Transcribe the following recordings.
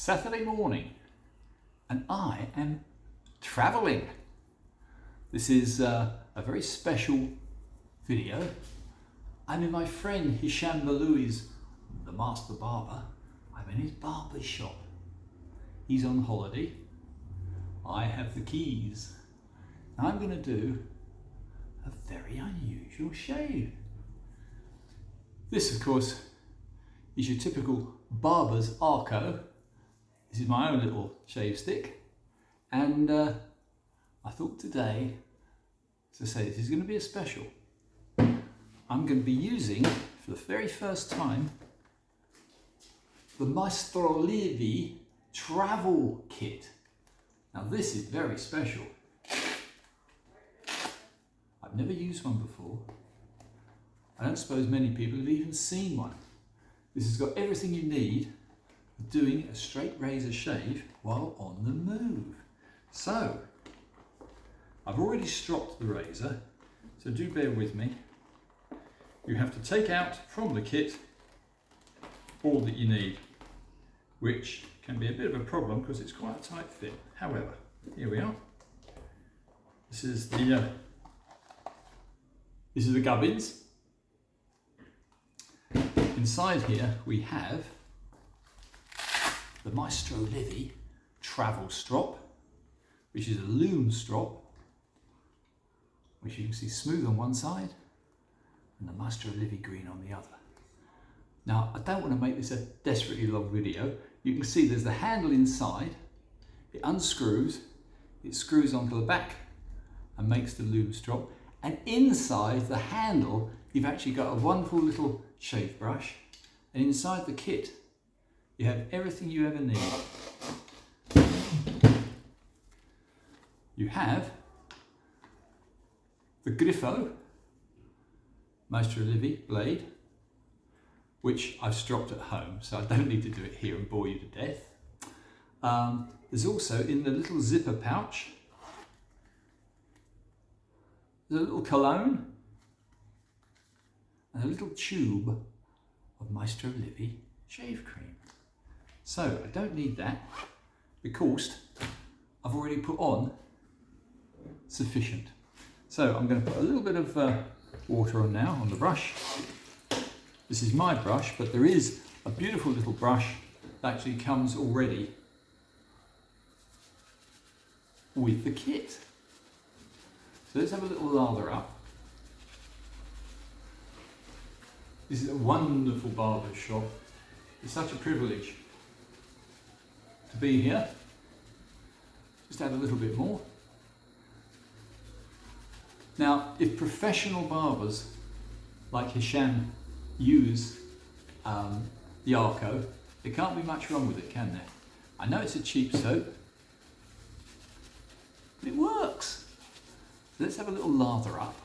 Saturday morning and I am travelling. This is a very special video. I'm in my friend Hisham Maloui's, the master barber. I'm in his barber shop. He's on holiday. I have the keys. I'm going to do a very unusual shave. This, of course, is your typical barber's arco. This is my own little shave stick, and I thought today, as I say, this is going to be a special. I'm going to be using, for the very first time, the Mastro Livi travel kit. Now this is very special. I've never used one before. I don't suppose many people have even seen one. This has got everything you need for doing a straight razor shave while on the move. So, I've already stropped the razor, so do bear with me. You have to take out from the kit all that you need, which can be a bit of a problem because it's quite a tight fit. However, here we are. This is the gubbins. Inside here we have the Mastro Livi travel strop, which is a loom strop, which you can see smooth on one side and the Mastro Livi green on the other. Now, I don't want to make this a desperately long video. You can see there's the handle inside. It unscrews, it screws onto the back and makes the loom strop. And inside the handle, you've actually got a wonderful little shave brush. And inside the kit, you have everything you ever need. You have the Griffo Mastro Livi blade, which I've stropped at home, so I don't need to do it here and bore you to death. There's also, in the little zipper pouch, there's a little cologne and a little tube of Mastro Livi shave cream. So I don't need that because I've already put on sufficient. So I'm going to put a little bit of water on now on the brush. This is my brush, but there is a beautiful little brush that actually comes already with the kit. So let's have a little lather up. This is a wonderful barber shop. It's such a privilege to be here. Just add a little bit more. Now, if professional barbers like Hisham use the Arco, there can't be much wrong with it, can there? I know it's a cheap soap, but it works. So let's have a little lather up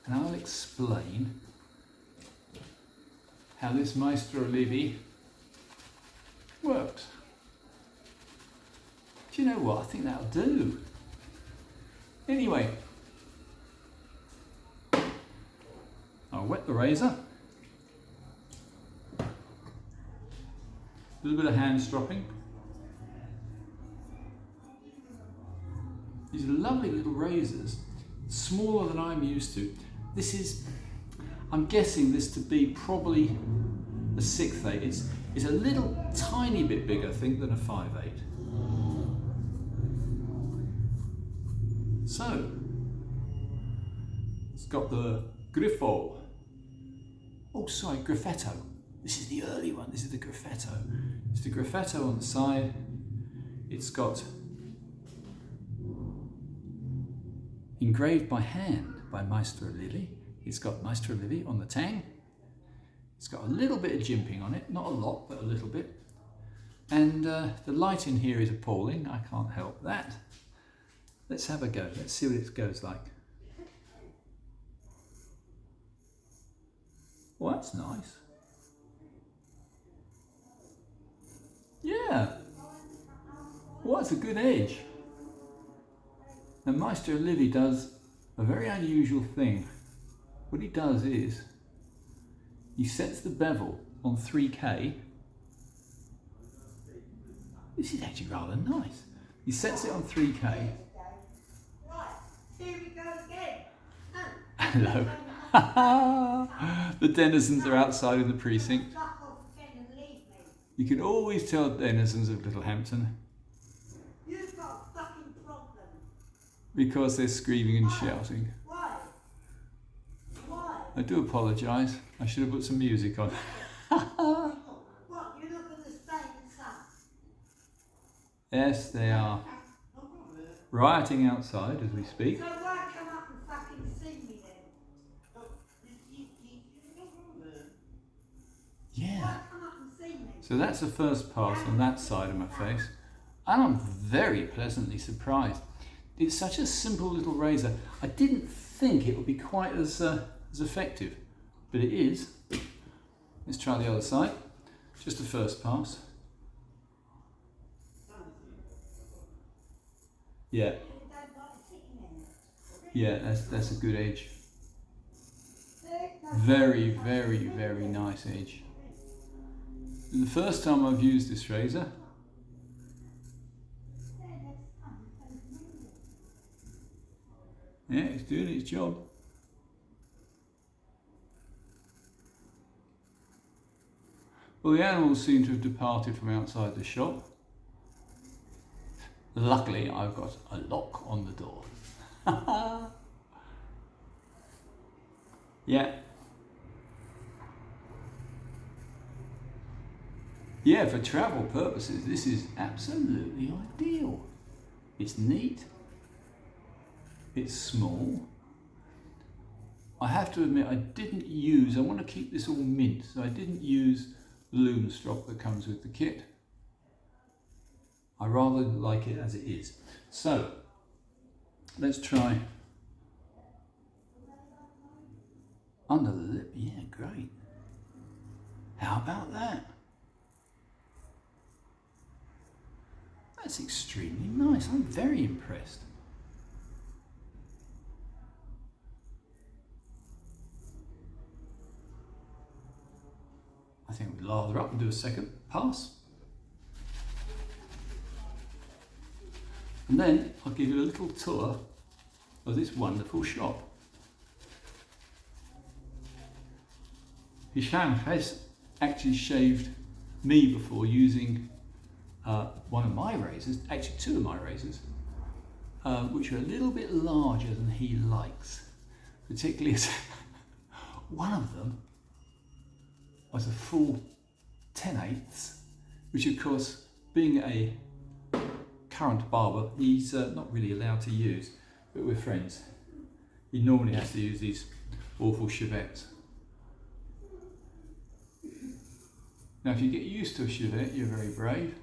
and I'll explain how this Mastro Livi works. Do you know what? I think that'll do. Anyway, I'll wet the razor. A little bit of hand stropping. These are lovely little razors, smaller than I'm used to. This is, I'm guessing this to be probably a 6/8. It's a little tiny bit bigger, I think, than a 5/8. So, it's got the Griffo. Oh, sorry, Griffetto. This is the early one. This is the Griffetto. It's the Griffetto on the side. It's got engraved by hand by Mastro Livi. It's got Mastro Livi on the tang. It's got a little bit of jimping on it. Not a lot, but a little bit. And the light in here is appalling. I can't help that. Let's have a go. Let's see what it goes like. Well, that's nice. Yeah. Well, that's a good edge. And Mastro Livi does a very unusual thing. What he does is he sets the bevel on 3K This is actually rather nice. He sets it on 3K. Right, here we go again. Hello. The denizens are outside in the precinct. Fuck off again and leave me. You can always tell denizens of Littlehampton You've got a fucking problem. because they're screaming and shouting. Why? Why? I do apologise. I should have put some music on. What, you're not going to stay in the sun? Yes, they are rioting outside as we speak. So why come up and fucking see me then? Yeah. Why come up and see me? So that's the first pass on that side of my face. And I'm very pleasantly surprised. It's such a simple little razor. I didn't think it would be quite as effective, but it is. Let's try the other side. Just the first pass. Yeah. Yeah, that's a good edge. Very, very, very nice edge. And the first time I've used this razor, yeah, it's doing its job. Well, the animals seem to have departed from outside the shop. Luckily, I've got a lock on the door. Yeah. Yeah, for travel purposes, this is absolutely ideal. It's neat. It's small. I have to admit, I want to keep this all mint, so I didn't use the loom strop that comes with the kit. I rather like it as it is. So, let's try under the lip. Yeah, great. How about that? That's extremely nice. I'm very impressed. I think we'll lather up and do a second pass. And then I'll give you a little tour of this wonderful shop. Hisham has actually shaved me before using one of my razors, actually two of my razors, which are a little bit larger than he likes. Particularly as one of them was a full 10/8, which of course, being a current barber, he's not really allowed to use, but we're friends. He normally has to use these awful chivettes. Now if you get used to a chivette, you're very brave.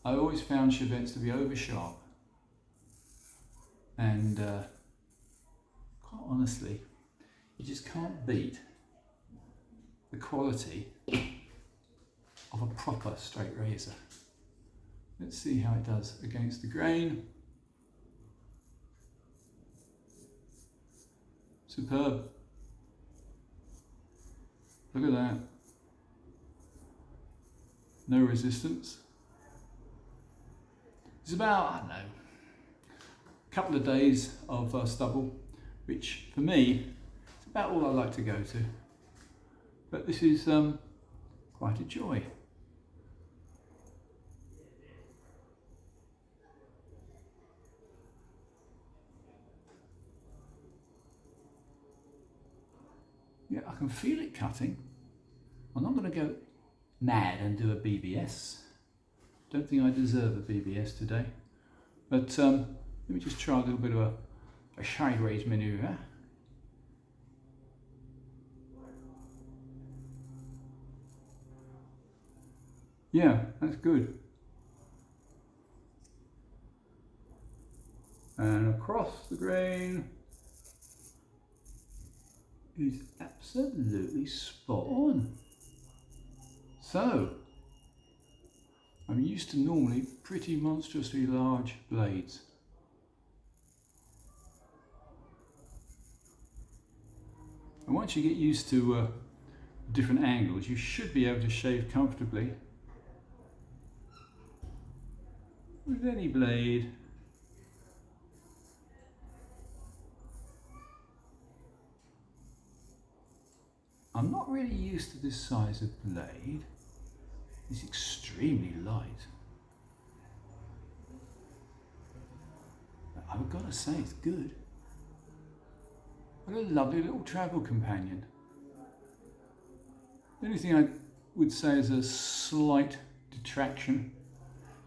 I always found chivettes to be over sharp, and quite honestly, you just can't beat the quality of a proper straight razor. Let's see how it does against the grain. Superb. Look at that. No resistance. It's about, I don't know, a couple of days of stubble, which for me, it's about all I like to go to. But this is quite a joy. Yeah, I can feel it cutting. I'm not going to go mad and do a BBS. Don't think I deserve a BBS today. But let me just try a little bit of a sideways manoeuvre. Yeah, that's good. And across the grain is absolutely spot on. So, I'm used to normally pretty monstrously large blades. And once you get used to different angles, you should be able to shave comfortably with any blade. I'm not really used to this size of blade. It's extremely light. But I've got to say it's good. What a lovely little travel companion. The only thing I would say is a slight detraction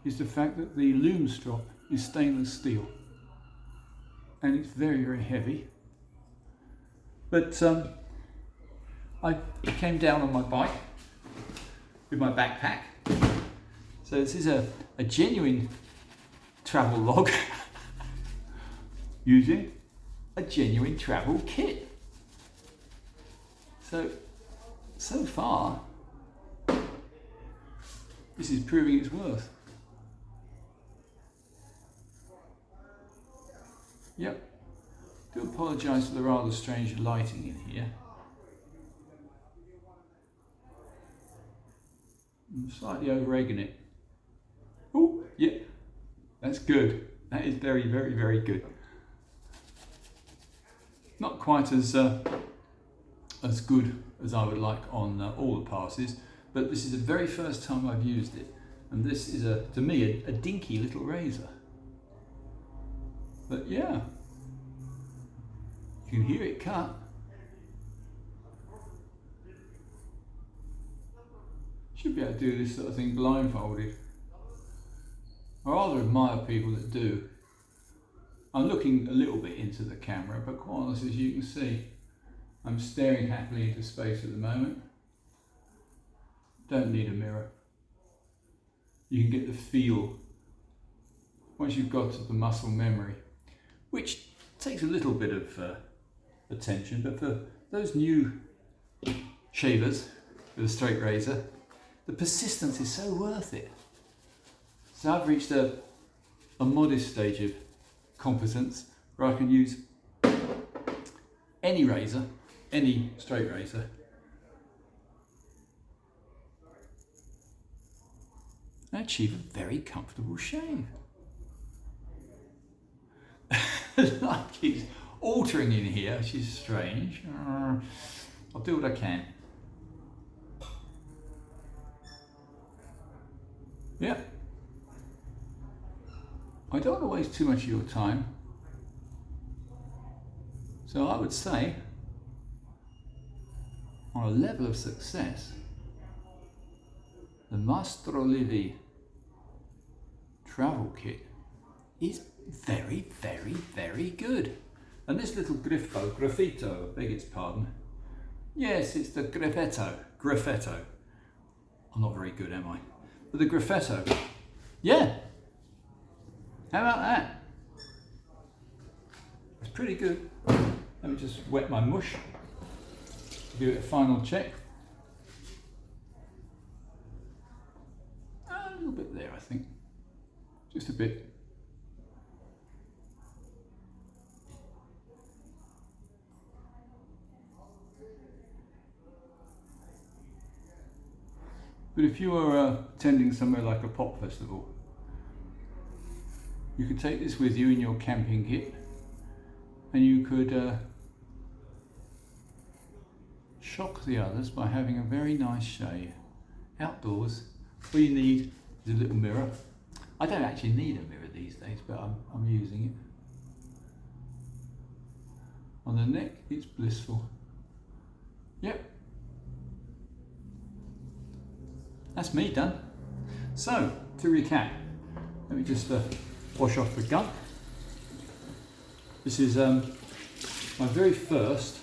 is the fact that the loom strop is stainless steel and it's very, very heavy. But I came down on my bike with my backpack. So this is a genuine travel log using a genuine travel kit. So far, this is proving its worth. Yep. Do apologise for the rather strange lighting in here. I'm slightly over-egging it. Oh, yeah, that's good. That is very, very, very good. Not quite as good as I would like on all the passes, but this is the very first time I've used it, and this is to me a dinky little razor. But yeah, you can hear it cut. Should be able to do this sort of thing blindfolded. I rather admire people that do. I'm looking a little bit into the camera, but quite honestly, as you can see, I'm staring happily into space at the moment. Don't need a mirror. You can get the feel once you've got to the muscle memory, which takes a little bit of attention, but for those new shavers with a straight razor, the persistence is so worth it. So I've reached a modest stage of competence where I can use any razor, any straight razor, and achieve a very comfortable shave. The light keeps altering in here, which is strange. I'll do what I can. Yeah. I don't want to waste too much of your time. So I would say, on a level of success, the Mastro Livi travel kit is very, very, very good. And this little graffito, I beg its pardon. Yes, it's the graffetto. I'm not very good, am I? But the graffetto, yeah. How about that? It's pretty good. Let me just wet my mush. Give it a final check. A little bit there, I think. Just a bit. But if you are attending somewhere like a pop festival, you could take this with you in your camping kit, and you could shock the others by having a very nice shave outdoors. All you need is a little mirror. I don't actually need a mirror these days, but I'm using it. On the neck, it's blissful. Yep. That's me done. So, to recap, let me just wash off the gun. This is my very first,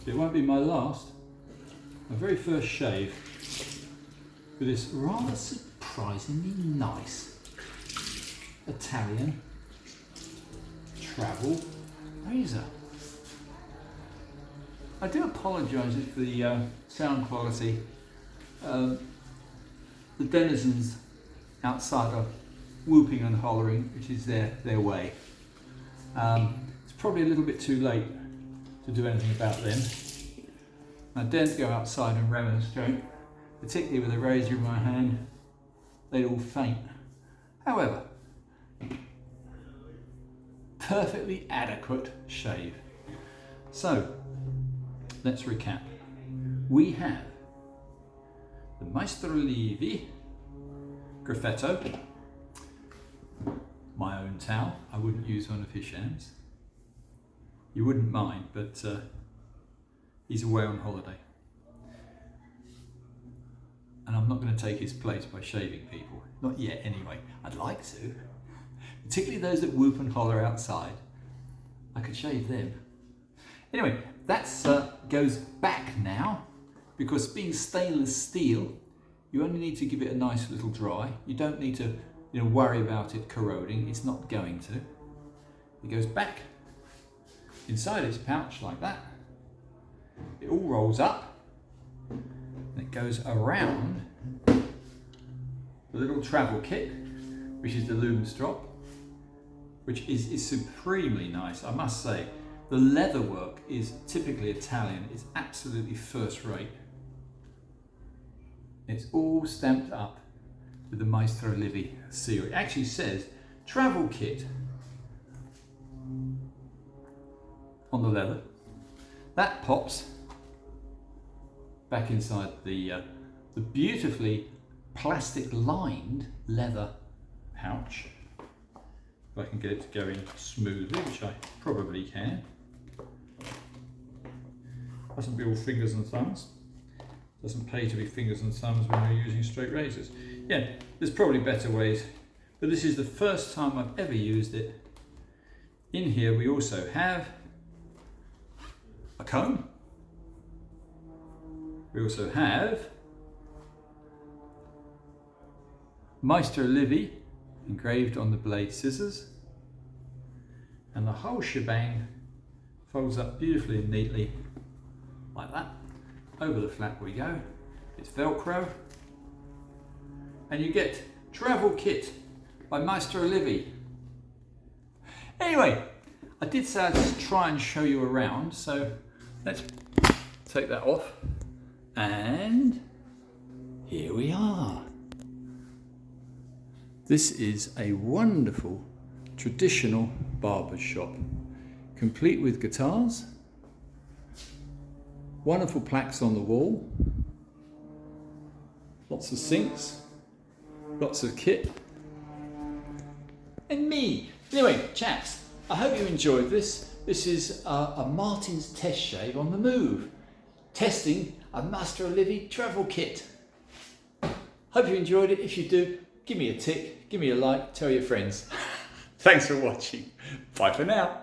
it won't be my last, my very first shave with this rather surprisingly nice Italian travel razor. I do apologise for the sound quality. The denizens outside are whooping and hollering, which is their way. It's probably a little bit too late to do anything about them. I daren't go outside and remonstrate, particularly with a razor in my hand. They'd all faint. However, perfectly adequate shave. So, let's recap. We have the Mastro Livi Graffetto, my own towel. I wouldn't use one of Hisham's. You wouldn't mind, but he's away on holiday. And I'm not going to take his place by shaving people. Not yet, anyway. I'd like to. Particularly those that whoop and holler outside. I could shave them. Anyway, that goes back now, because being stainless steel, you only need to give it a nice little dry. You don't need to worry about it corroding. It's not going to. It goes back inside its pouch like that. It all rolls up. And it goes around the little travel kit, which is the Lumen Drop, which is supremely nice, I must say. The leather work is typically Italian. It's absolutely first rate. It's all stamped up with the Mastro Livi seal. It actually says travel kit on the leather. That pops back inside the beautifully plastic lined leather pouch. If I can get it to go in smoothly, which I probably can. Mustn't be all fingers and thumbs. Doesn't pay to be fingers and thumbs when you're using straight razors. Yeah, there's probably better ways, but this is the first time I've ever used it. In here we also have a comb. We also have Mastro Livi engraved on the blade scissors, and the whole shebang folds up beautifully and neatly like that. Over the flap we go. It's Velcro, and you get travel kit by Mastro Livi. Anyway, I did say I'd just try and show you around, so let's take that off, and here we are. This is a wonderful traditional barber shop, complete with guitars, wonderful plaques on the wall, lots of sinks, lots of kit, and me. Anyway, chaps, I hope you enjoyed this. This is a Martin's test shave on the move, testing a Mastro Livi travel kit. Hope you enjoyed it. If you do, give me a tick, give me a like, tell your friends. Thanks for watching. Bye for now.